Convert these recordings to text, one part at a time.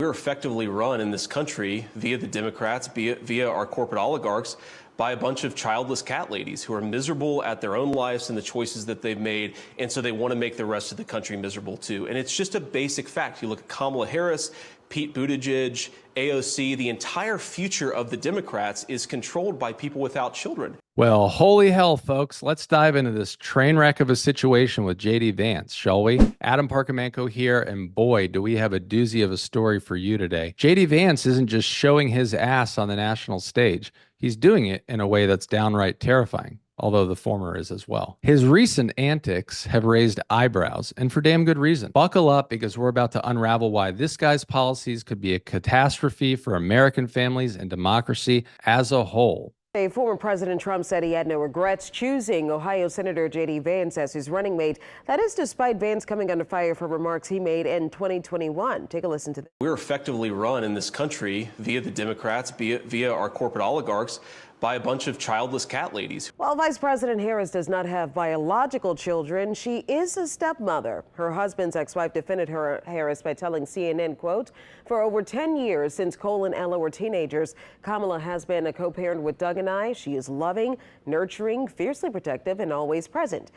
We're effectively run in this country via the Democrats, via our corporate oligarchs, by a bunch of childless cat ladies who are miserable at their own lives and the choices that they've made, and so they want to make the rest of the country miserable too. And it's just a basic fact. You look at Kamala Harris, Pete Buttigieg, AOC, the entire future of the Democrats is controlled by people without children. Well, holy hell, folks. Let's dive into this train wreck of a situation with JD Vance, shall we? Adam Parkhomenko here, and boy, do we have a doozy of a story for you today. JD Vance isn't just showing his ass on the national stage. He's doing it in a way that's downright terrifying, although the former is as well. His recent antics have raised eyebrows, and for damn good reason. Buckle up, because we're about to unravel why this guy's policies could be a catastrophe for American families and democracy as a whole. Former President Trump said he had no regrets choosing Ohio Senator J.D. Vance as his running mate. That is despite Vance coming under fire for remarks he made in 2021. Take a listen to this. We're effectively run in this country via the Democrats, via our corporate oligarchs, by a bunch of childless cat ladies. While Vice President Harris does not have biological children, she is a stepmother. Her husband's ex-wife defended Harris by telling CNN, quote, "For over 10 years since Cole and Ella were teenagers, Kamala has been a co-parent with Doug and I. She is loving, nurturing, fiercely protective, and always present."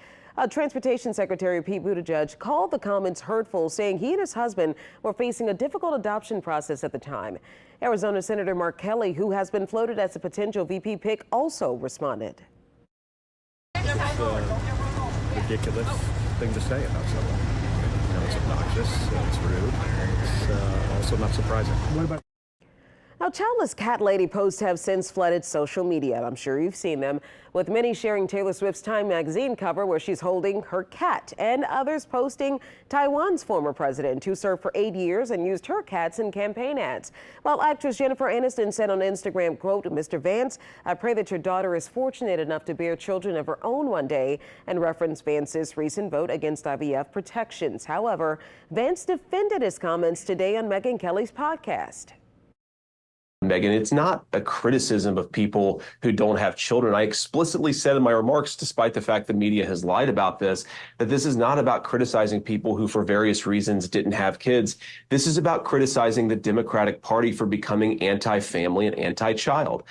Transportation Secretary Pete Buttigieg called the comments hurtful, saying he and his husband were facing a difficult adoption process at the time. Arizona Senator Mark Kelly, who has been floated as a potential VP pick, also responded. It's a ridiculous thing to say about someone. You know, it's obnoxious, it's rude, it's also not surprising. Now, childless cat lady posts have since flooded social media. I'm sure you've seen them, with many sharing Taylor Swift's Time magazine cover where she's holding her cat, and others posting Taiwan's former president, who served for 8 years and used her cats in campaign ads. While actress Jennifer Aniston said on Instagram, quote, "Mr. Vance, I pray that your daughter is fortunate enough to bear children of her own one day," and referenced Vance's recent vote against IVF protections. However, Vance defended his comments today on Megyn Kelly's podcast. Megyn, it's not a criticism of people who don't have children. I explicitly said in my remarks, despite the fact the media has lied about this, that this is not about criticizing people who for various reasons didn't have kids. This is about criticizing the Democratic Party for becoming anti-family and anti-child.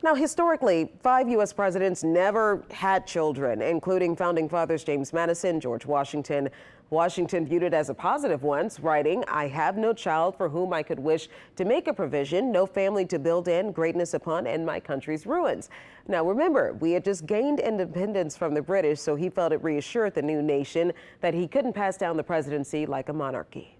Now, historically, 5 U.S. presidents never had children, including founding fathers James Madison, George Washington. Washington viewed it as a positive once, writing, "I have no child for whom I could wish to make a provision, no family to build in, greatness upon, and my country's ruins." Now, remember, we had just gained independence from the British, so he felt it reassured the new nation that he couldn't pass down the presidency like a monarchy.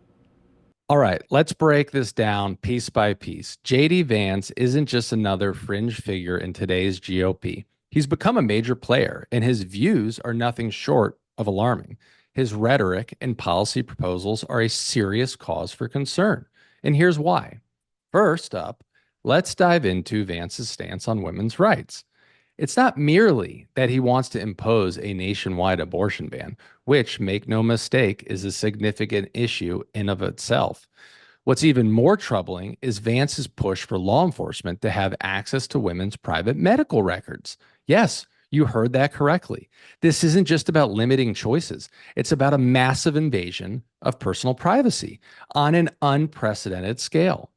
All right, let's break this down piece by piece. JD Vance isn't just another fringe figure in today's GOP. He's become a major player, and his views are nothing short of alarming. His rhetoric and policy proposals are a serious cause for concern, and here's why. First up, let's dive into Vance's stance on women's rights. It's not merely that he wants to impose a nationwide abortion ban, which, make no mistake, is a significant issue in of itself. What's even more troubling is Vance's push for law enforcement to have access to women's private medical records. Yes, you heard that correctly. This isn't just about limiting choices. It's about a massive invasion of personal privacy on an unprecedented scale.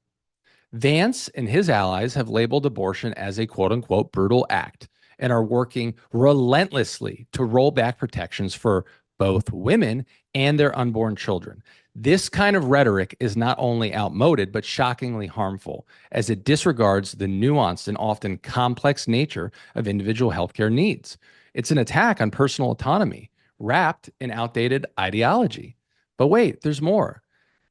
Vance and his allies have labeled abortion as a quote-unquote brutal act and are working relentlessly to roll back protections for both women and their unborn children. This kind of rhetoric is not only outmoded, but shockingly harmful, as it disregards the nuanced and often complex nature of individual healthcare needs. It's an attack on personal autonomy, wrapped in outdated ideology. But wait, there's more.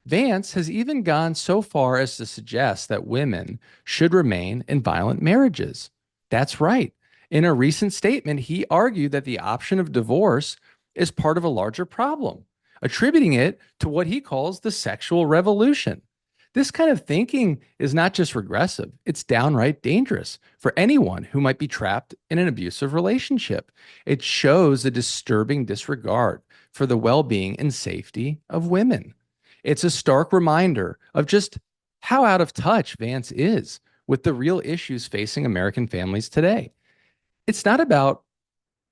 Vance has even gone so far as to suggest that women should remain in violent marriages. That's right. In a recent statement, he argued that the option of divorce is part of a larger problem, attributing it to what he calls the sexual revolution. This kind of thinking is not just regressive, it's downright dangerous for anyone who might be trapped in an abusive relationship. It shows a disturbing disregard for the well-being and safety of women. It's a stark reminder of just how out of touch Vance is with the real issues facing American families today. It's not about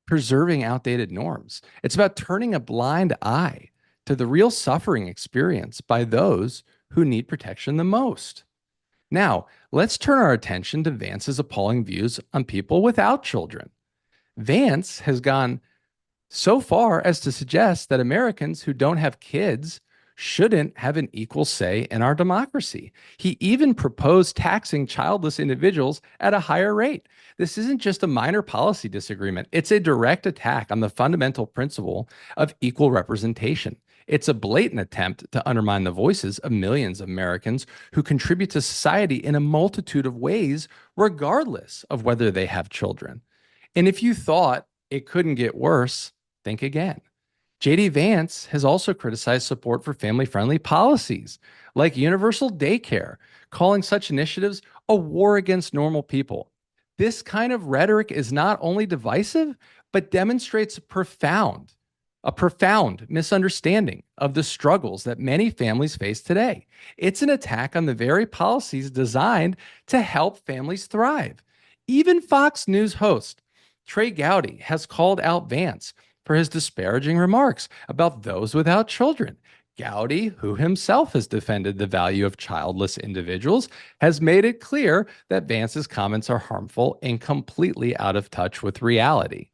preserving outdated norms. It's about turning a blind eye to the real suffering experienced by those who need protection the most. Now, let's turn our attention to Vance's appalling views on people without children. Vance has gone so far as to suggest that Americans who don't have kids shouldn't have an equal say in our democracy. He even proposed taxing childless individuals at a higher rate. This isn't just a minor policy disagreement, it's a direct attack on the fundamental principle of equal representation. It's a blatant attempt to undermine the voices of millions of Americans who contribute to society in a multitude of ways, regardless of whether they have children. And if you thought it couldn't get worse, think again. J.D. Vance has also criticized support for family-friendly policies like universal daycare, calling such initiatives a war against normal people. This kind of rhetoric is not only divisive, but demonstrates a profound misunderstanding of the struggles that many families face today. It's an attack on the very policies designed to help families thrive. Even Fox News host Trey Gowdy has called out Vance for his disparaging remarks about those without children. Gowdy, who himself has defended the value of childless individuals, has made it clear that Vance's comments are harmful and completely out of touch with reality.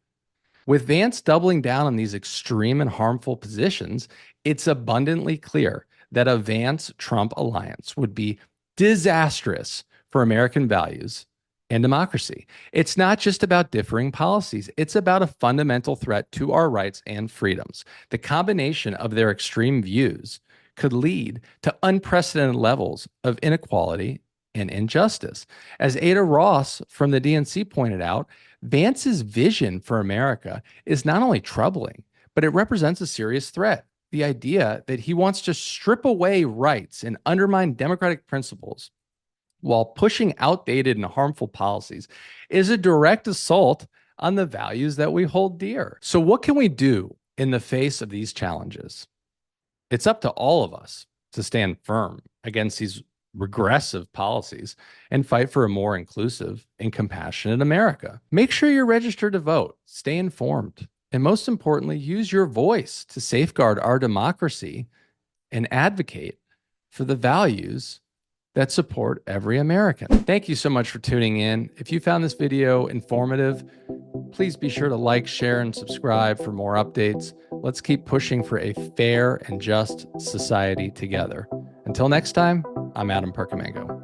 With Vance doubling down on these extreme and harmful positions, it's abundantly clear that a Vance-Trump alliance would be disastrous for American values and democracy. It's not just about differing policies. It's about a fundamental threat to our rights and freedoms. The combination of their extreme views could lead to unprecedented levels of inequality and injustice. As Ada Ross from the DNC pointed out, Vance's vision for America is not only troubling, but it represents a serious threat. The idea that he wants to strip away rights and undermine democratic principles while pushing outdated and harmful policies is a direct assault on the values that we hold dear. So what can we do in the face of these challenges? It's up to all of us to stand firm against these regressive policies and fight for a more inclusive and compassionate America. Make sure you're registered to vote, stay informed, and most importantly, use your voice to safeguard our democracy and advocate for the values that support every American. Thank you so much for tuning in. If you found this video informative, please be sure to like, share, and subscribe for more updates. Let's keep pushing for a fair and just society together. Until next time, I'm Adam Parkhomenko.